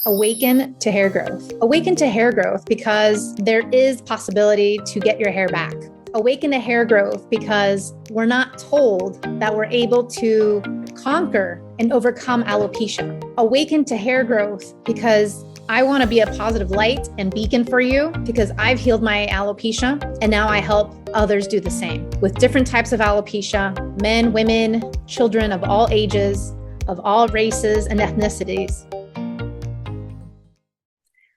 Awaken to hair growth. Awaken to hair growth because there is possibility to get your hair back. Awaken to hair growth because we're not told that we're able to conquer and overcome alopecia. Awaken to hair growth because I want to be a positive light and beacon for you because I've healed my alopecia and now I help others do the same with different types of alopecia, men, women, children of all ages, of all races and ethnicities.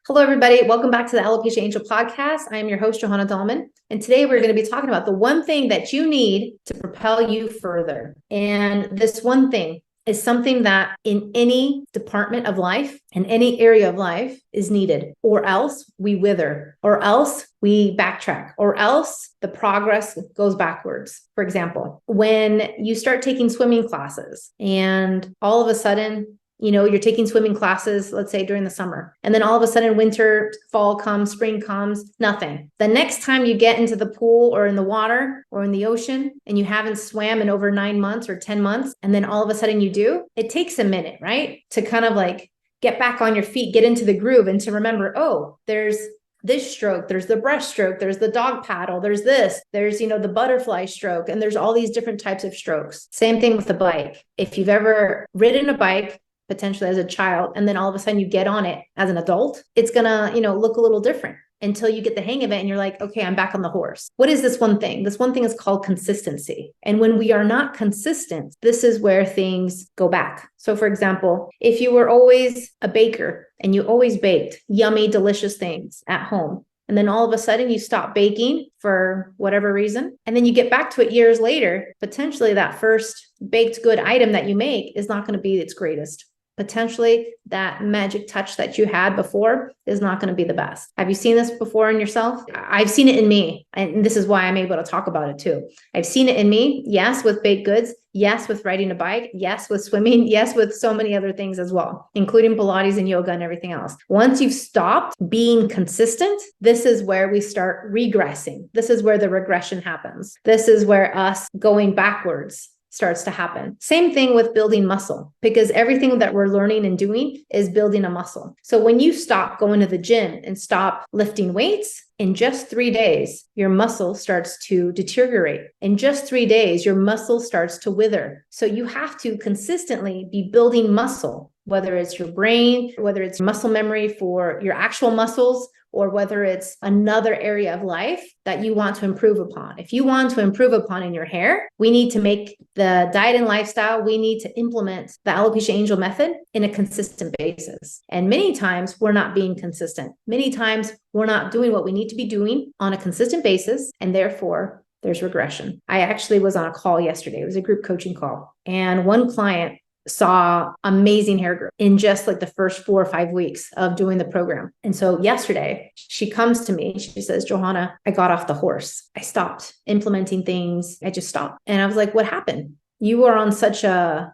Hello, everybody. Welcome back to the Alopecia Angel podcast. I am your host, Johanna Dahlman. And today we're going to be talking about the one thing that you need to propel you further. And this one thing is something that in any department of life, in any area of life is needed, or else we wither, or else we backtrack, or else the progress goes backwards. For example, when you start taking swimming classes and all of a sudden, you're taking swimming classes, let's say during the summer, and then all of a sudden winter, fall comes, spring comes, nothing. The next time you get into the pool or in the water or in the ocean and you haven't swam in over 9 months or 10 months, and then all of a sudden you do, it takes a minute, right? To kind of like get back on your feet, get into the groove and to remember, oh, there's this stroke, there's the breaststroke, there's the dog paddle, there's this, there's, the butterfly stroke, and there's all these different types of strokes. Same thing with the bike. If you've ever ridden a bike, potentially as a child, and then all of a sudden you get on it as an adult, it's gonna, look a little different until you get the hang of it and you're like, okay, I'm back on the horse. What is this one thing? This one thing is called consistency. And when we are not consistent, this is where things go back. So for example, if you were always a baker and you always baked yummy, delicious things at home, and then all of a sudden you stop baking for whatever reason, and then you get back to it years later, potentially that first baked good item that you make is not going to be its greatest. Potentially that magic touch that you had before is not going to be the best. Have you seen this before in yourself? I've seen it in me. And this is why I'm able to talk about it too. I've seen it in me. Yes, with baked goods. Yes, with riding a bike. Yes, with swimming. Yes, with so many other things as well, including Pilates and yoga and everything else. Once you've stopped being consistent, this is where we start regressing. This is where the regression happens. This is where us going backwards starts to happen. Same thing with building muscle, because everything that we're learning and doing is building a muscle. So when you stop going to the gym and stop lifting weights, in just 3 days, your muscle starts to deteriorate. In just 3 days, your muscle starts to wither. So you have to consistently be building muscle, whether it's your brain, whether it's muscle memory for your actual muscles, or whether it's another area of life that you want to improve upon. If you want to improve upon in your hair, we need to make the diet and lifestyle, we need to implement the Alopecia Angel method in a consistent basis. And many times we're not being consistent. Many times we're not doing what we need to be doing on a consistent basis, and therefore there's regression. I actually was on a call yesterday. It was a group coaching call, and one client saw amazing hair growth in just like the first 4 or 5 weeks of doing the program. And so yesterday she comes to me, she says, Johanna, I got off the horse. I stopped implementing things. I just stopped. And I was like, what happened? You were on such a,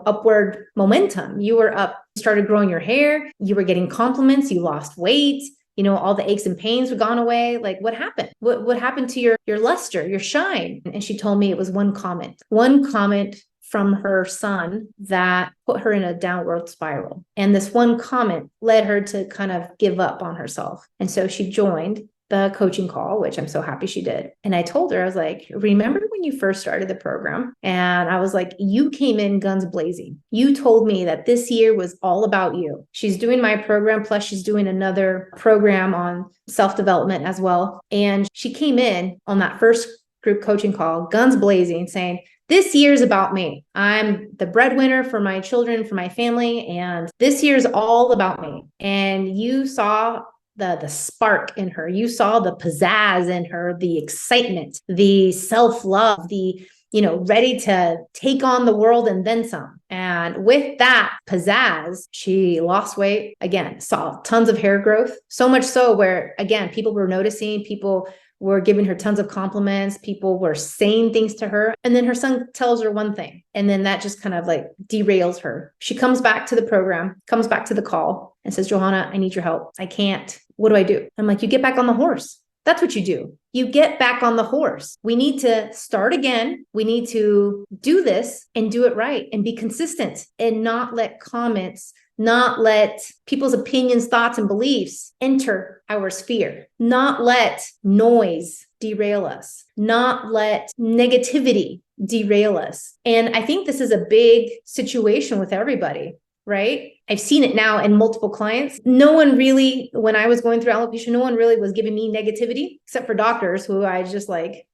upward momentum. You were up, started growing your hair. You were getting compliments. You lost weight. All the aches and pains were gone away. Like what happened? What happened to your luster, your shine? And she told me it was one comment from her son that put her in a downward spiral. And this one comment led her to kind of give up on herself. And so she joined the coaching call, which I'm so happy she did. And I told her, I was like, remember when you first started the program? And I was like, you came in guns blazing. You told me that this year was all about you. She's doing my program, plus she's doing another program on self-development as well. And she came in on that first group coaching call, guns blazing, saying, this year's about me. I'm the breadwinner for my children, for my family, and this year's all about me. And you saw the spark in her. You saw the pizzazz in her, the excitement, the self-love, the, ready to take on the world and then some. And with that pizzazz, she lost weight, again, saw tons of hair growth, so much so where, again, people were noticing, people were giving her tons of compliments. People were saying things to her. And then her son tells her one thing. And then that just kind of like derails her. She comes back to the program, comes back to the call and says, Johanna, I need your help. I can't. What do I do? I'm like, you get back on the horse. That's what you do. You get back on the horse. We need to start again. We need to do this and do it right and be consistent and not let comments, not let people's opinions, thoughts, and beliefs enter our sphere, not let noise derail us, not let negativity derail us. And I think this is a big situation with everybody, right? I've seen it now in multiple clients. No one really, when I was going through alopecia, no one really was giving me negativity except for doctors who I just like,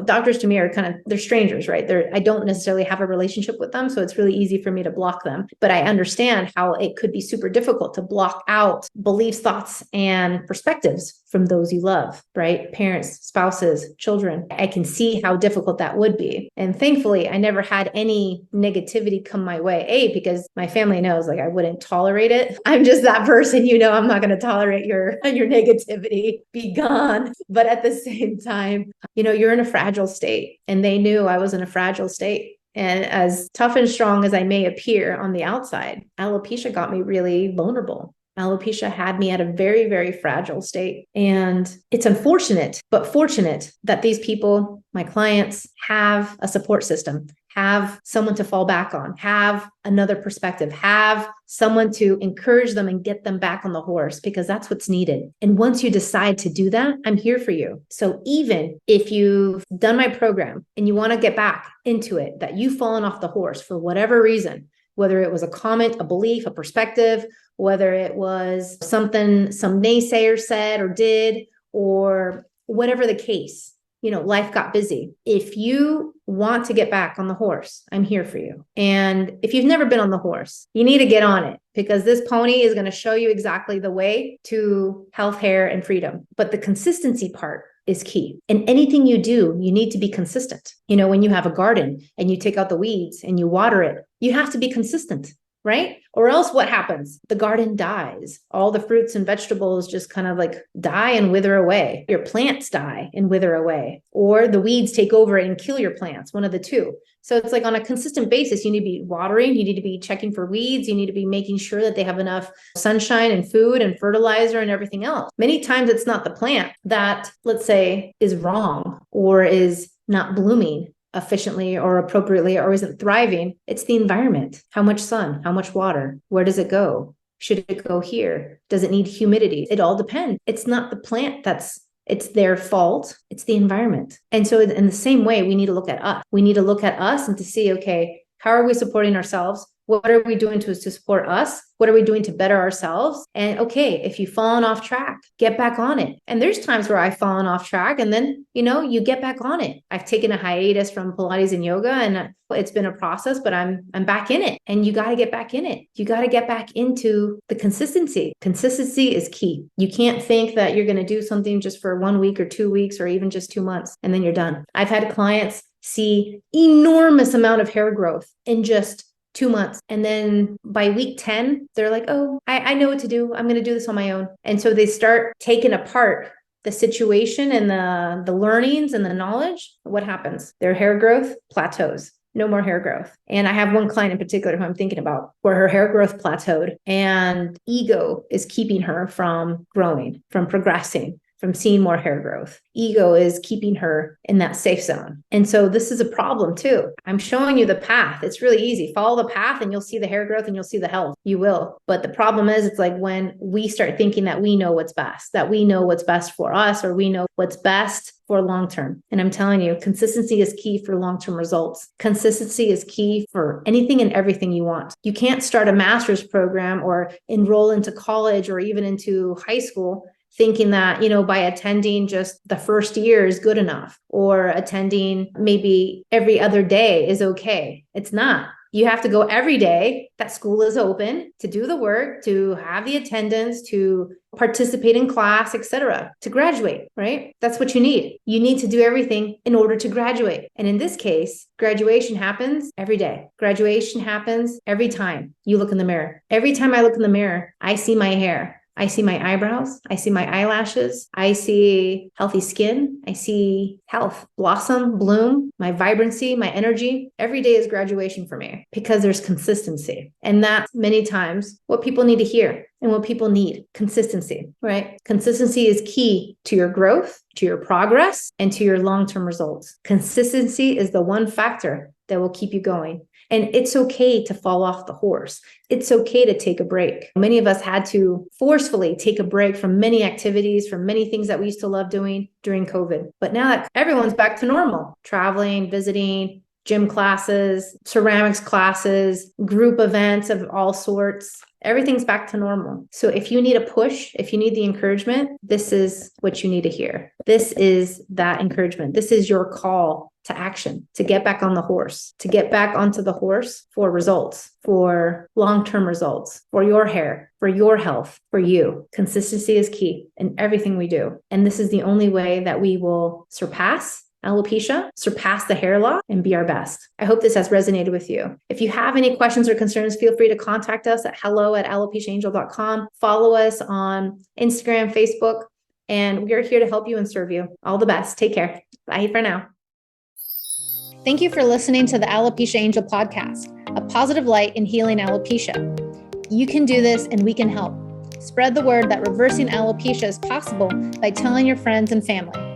doctors to me are they're strangers, right? I don't necessarily have a relationship with them. So it's really easy for me to block them. But I understand how it could be super difficult to block out beliefs, thoughts, and perspectives from those you love, right? Parents, spouses, children. I can see how difficult that would be. And thankfully, I never had any negativity come my way. Because my family knows I wouldn't tolerate it. I'm just that person, I'm not going to tolerate your negativity. Be gone. But at the same time, you're in a fragile state, and they knew I was in a fragile state. And as tough and strong as I may appear on the outside, alopecia got me really vulnerable. Alopecia had me at a very, very fragile state. And it's unfortunate, but fortunate that these people, my clients, have a support system, have someone to fall back on, have another perspective, have someone to encourage them and get them back on the horse, because that's what's needed. And once you decide to do that, I'm here for you. So even if you've done my program and you want to get back into it, that you've fallen off the horse for whatever reason, whether it was a comment, a belief, a perspective, whether it was something some naysayer said or did, or whatever the case, life got busy. If you want to get back on the horse, I'm here for you. And if you've never been on the horse, you need to get on it, because this pony is going to show you exactly the way to health, hair, and freedom. But the consistency part is key. And anything you do, you need to be consistent. When you have a garden and you take out the weeds and you water it, you have to be consistent, right? Or else what happens? The garden dies. All the fruits and vegetables just die and wither away. Your plants die and wither away, or the weeds take over and kill your plants, one of the two. So it's on a consistent basis, you need to be watering, you need to be checking for weeds, you need to be making sure that they have enough sunshine and food and fertilizer and everything else. Many times it's not the plant that, let's say, is wrong or is not blooming efficiently or appropriately or isn't thriving. It's the environment. How much sun, how much water, where does it go? Should it go here? Does it need humidity? It all depends. It's not the plant it's their fault. It's the environment. And so in the same way, we need to look at us. We need to look at us and to see, okay, how are we supporting ourselves? What are we doing to support us? What are we doing to better ourselves? And okay, if you've fallen off track, get back on it. And there's times where I've fallen off track, and then, you get back on it. I've taken a hiatus from Pilates and yoga, and it's been a process, but I'm back in it. And you got to get back in it. You got to get back into the consistency. Consistency is key. You can't think that you're going to do something just for 1 week or 2 weeks or even just 2 months, and then you're done. I've had clients see enormous amount of hair growth in just 2 months. And then by week 10, they're like, oh, I know what to do. I'm going to do this on my own. And so they start taking apart the situation and the learnings and the knowledge. What happens? Their hair growth plateaus. No more hair growth. And I have one client in particular who I'm thinking about, where her hair growth plateaued and ego is keeping her from growing, from progressing, from seeing more hair growth. Ego is keeping her in that safe zone. And so this is a problem too. I'm showing you the path. It's really easy. Follow the path and you'll see the hair growth and you'll see the health. You will. But the problem is, it's when we start thinking that we know what's best, that we know what's best for us, or we know what's best for long-term. And I'm telling you, consistency is key for long-term results. Consistency is key for anything and everything you want. You can't start a master's program or enroll into college or even into high school thinking that, by attending just the first year is good enough, or attending maybe every other day is okay. It's not. You have to go every day that school is open, to do the work, to have the attendance, to participate in class, etc., to graduate, right? That's what you need. You need to do everything in order to graduate. And in this case, graduation happens every day. Graduation happens every time you look in the mirror. Every time I look in the mirror, I see my hair. I see my eyebrows. I see my eyelashes. I see healthy skin. I see health, blossom, bloom, my vibrancy, my energy. Every day is graduation for me, because there's consistency. And that's many times what people need to hear and what people need. Consistency, right? Consistency is key to your growth, to your progress, and to your long-term results. Consistency is the one factor that will keep you going. And it's okay to fall off the horse. It's okay to take a break. Many of us had to forcefully take a break from many activities, from many things that we used to love doing during COVID. But now that everyone's back to normal, traveling, visiting, gym classes, ceramics classes, group events of all sorts, everything's back to normal. So if you need a push, if you need the encouragement, this is what you need to hear. This is that encouragement. This is your call to action, to get back on the horse, to get back onto the horse for results, for long-term results, for your hair, for your health, for you. Consistency is key in everything we do. And this is the only way that we will surpass alopecia, surpass the hair loss, and be our best. I hope this has resonated with you. If you have any questions or concerns, feel free to contact us at hello@alopeciaangel.com. Follow us on Instagram, Facebook, and we are here to help you and serve you. All the best. Take care. Bye for now. Thank you for listening to the Alopecia Angel podcast, a positive light in healing alopecia. You can do this and we can help. Spread the word that reversing alopecia is possible by telling your friends and family.